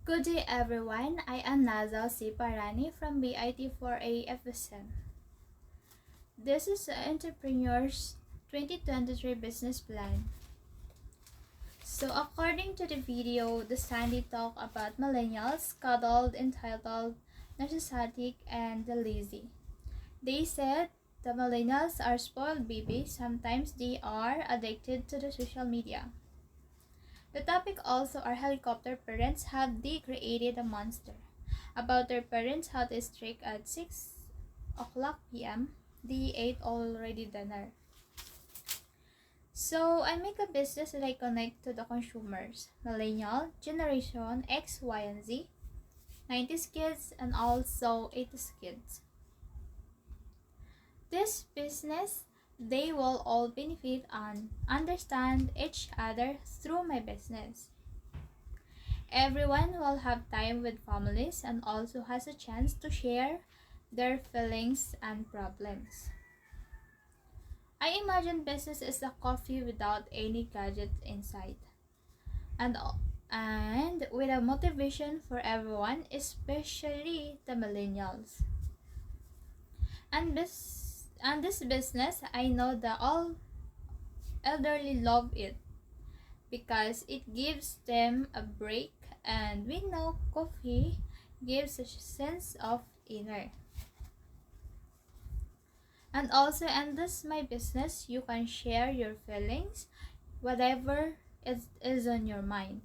Good day everyone, I am Nazal C. Parani from BIT4A FSM. This is the Entrepreneur's 2023 Business Plan. So according to the video, the Sandy talk about millennials, cuddled, entitled, narcissistic, and the lazy. They said the millennials are spoiled babies, sometimes they are addicted to the social media. The topic also are helicopter parents, have they created a monster? About their parents, how they strike at 6 o'clock p.m. They ate already dinner. So I make a business that I connect to the consumers, millennial, generation X, Y, and Z, 90s kids, and also 80s kids. This business, they will all benefit and understand each other through my business. Everyone will have time with families and also has a chance to share their feelings and problems. I imagine business is a coffee without any gadget inside. And with a motivation for everyone, especially the millennials. And this business, I know that all elderly love it because it gives them a break, and we know coffee gives a sense of inner. And also, and this my business, you can share your feelings, whatever is on your mind.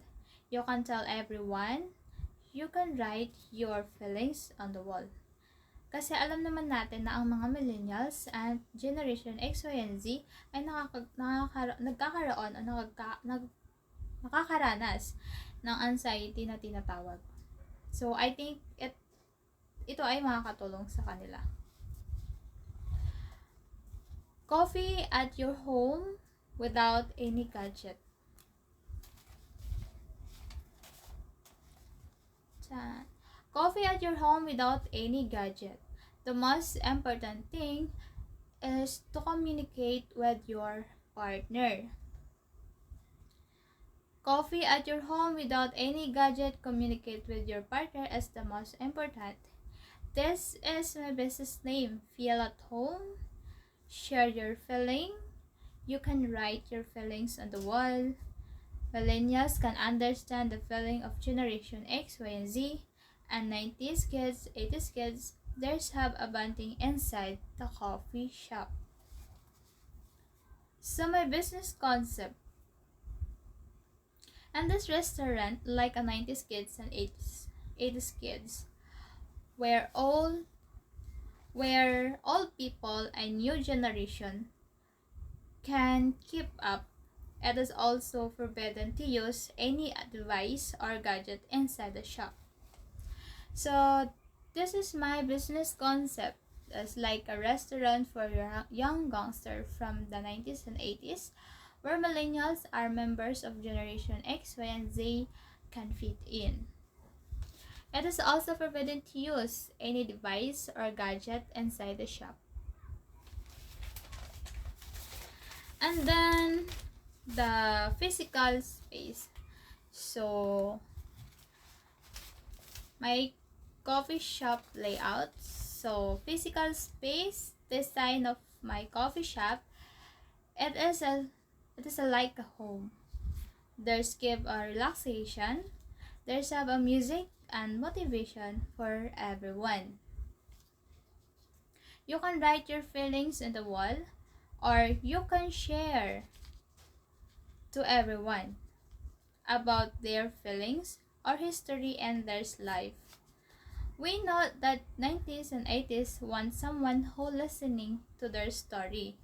You can tell everyone, you can write your feelings on the wall. Kasi alam naman natin na ang mga millennials and generation X, Y, and Z ay nagkakaroon o nakakaranas ng anxiety na tinatawag. So, I think ito ay makakatulong sa kanila. Coffee at your home without any gadget. Coffee at your home without any gadget. The most important thing is to communicate with your partner. Coffee at your home without any gadget. Communicate with your partner is the most important. This is my business name. Feel at home. Share your feeling. You can write your feelings on the wall. Millennials can understand the feeling of Generation X, Y, and Z, and 90s kids, 80s kids, there's have a bonding inside the coffee shop. So my business concept. And this restaurant, like a 90s kids and 80s kids, where all people and new generation can keep up. It is also forbidden to use any device or gadget inside the shop. So this is my business concept. It's like a restaurant for young gangster from the 90s and 80s, where millennials are members of Generation X, Y, and Z can fit in. It is also forbidden to use any device or gadget inside the shop. And then the physical space. So my coffee shop layout. So physical space, design of my coffee shop, it is a like a home. There's give a relaxation. There's have a music and motivation for everyone. You can write your feelings on the wall, or you can share to everyone about their feelings or history and their life. We know that 90s and 80s want someone who listening to their story.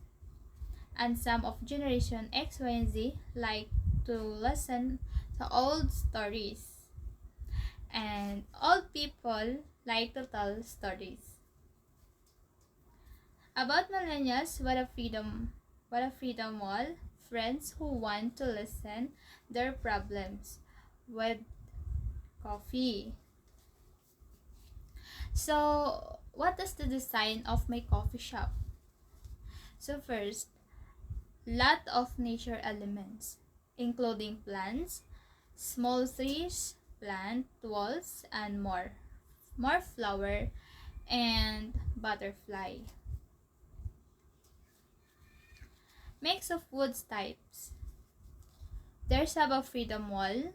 And some of Generation X, Y, and Z like to listen to old stories. And old people like to tell stories. About millennials, what a freedom wall. Friends who want to listen their problems with coffee. So, what is the design of my coffee shop? So first, lot of nature elements, including plants, small trees, plant walls and more flower and butterfly. Mix of woods types. There's a freedom wall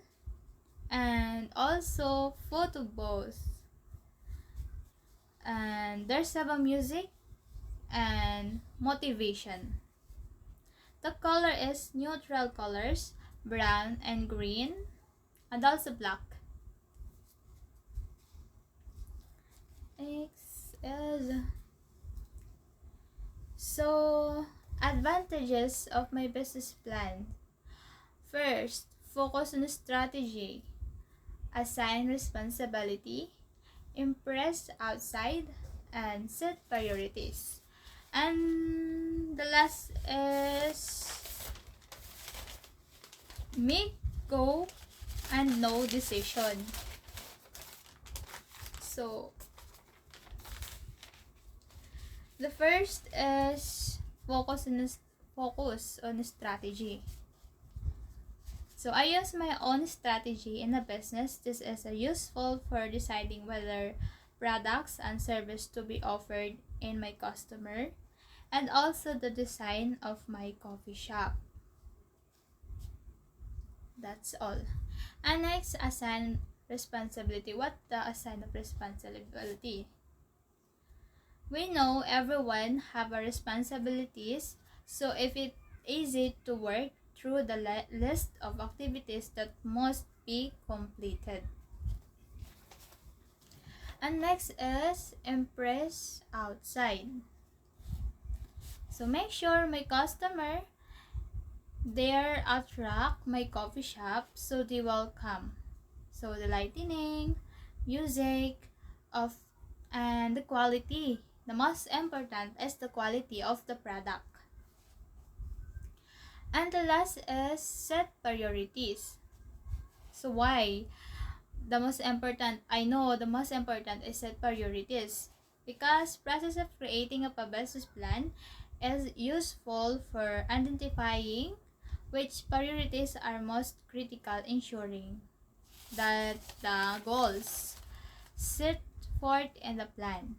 and also photo booth. And there's a music and motivation. The color is neutral colors, brown and green, and also black. Next is so advantages of my business plan. First, focus on strategy, assign responsibility, impress outside, and set priorities. And the last is make go and no decision. So the first is focus on strategy. So I use my own strategy in a business. This is useful for deciding whether products and service to be offered in my customer, and also the design of my coffee shop. That's all. And next, assign responsibility. What the assign of responsibility? We know everyone have a responsibilities, so if it easy to work through the list of activities that must be completed. And next is impress outside. So make sure my customer there attract my coffee shop so they will come. So the lighting, music, of and the quality. The most important is the quality of the product. And the last is set priorities. So why? The most important, I know the most important is set priorities. Because process of creating a business plan is useful for identifying which priorities are most critical, ensuring that the goals set forth in the plan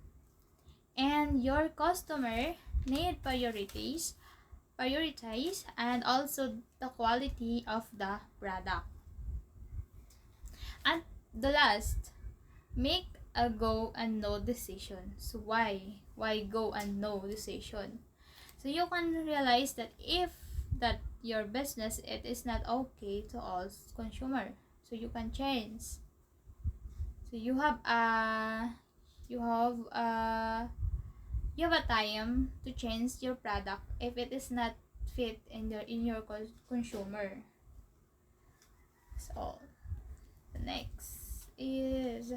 and your customer need priorities prioritize and also the quality of the product. And the last, make a go and no decision. So why go and no decision? So you can realize that if that your business it is not okay to all consumer, so you can change. So you have a time to change your product if it is not fit in your consumer. So the next is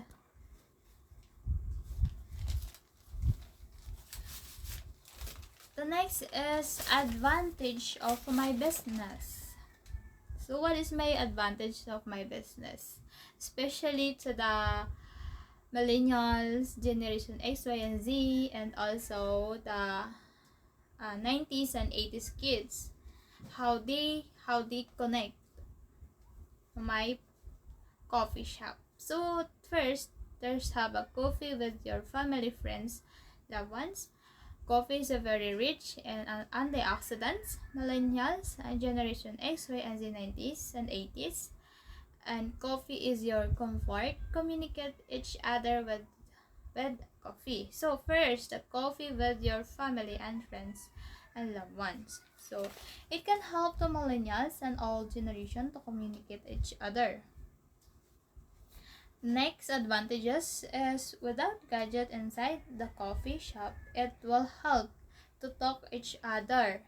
advantage of my business. So what is my advantage of my business? Especially to the millennials, generation X, Y, and Z, and also the 90s and 80s kids. How they connect my coffee shop. So first, there's have a coffee with your family, friends, loved ones. Coffee is a very rich in antioxidants. Millennials and generation X, Y, and Z 90s and 80s. And coffee is your comfort. Communicate each other with coffee. So first, the coffee with your family and friends and loved ones. So it can help the millennials and all generation to communicate each other. Next advantages is without gadget inside the coffee shop, it will help to talk each other,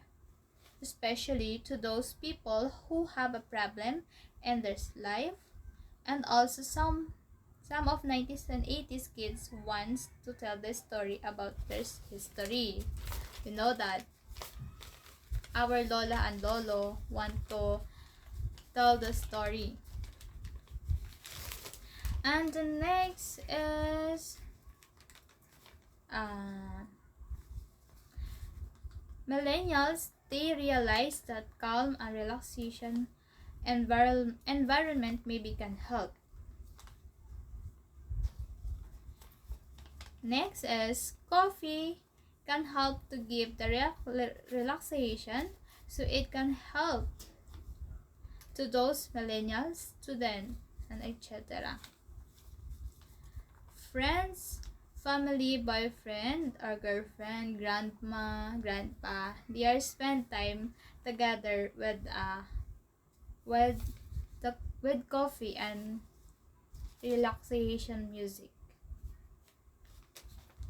especially to those people who have a problem in their life, and also some of 90s and 80s kids wants to tell the story about their history. You know that our Lola and Lolo want to tell the story. And the next is millennials, they realize that calm and relaxation environment maybe can help. Next is coffee can help to give the relaxation, so it can help to those millennials, students, and etc. Friends, family, boyfriend or girlfriend, grandma, grandpa, they are spend time together with with coffee and relaxation music.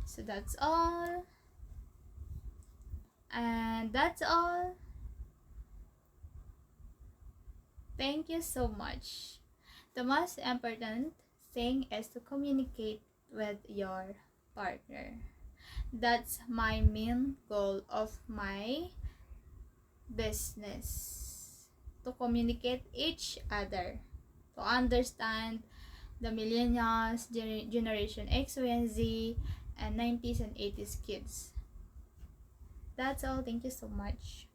So that's all. And that's all. Thank you so much. The most important thing is to communicate with your partner. That's my main goal of my business. To communicate each other. To understand the millennials, generation X, Y, and Z, and 90s and 80s kids. That's all. Thank you so much.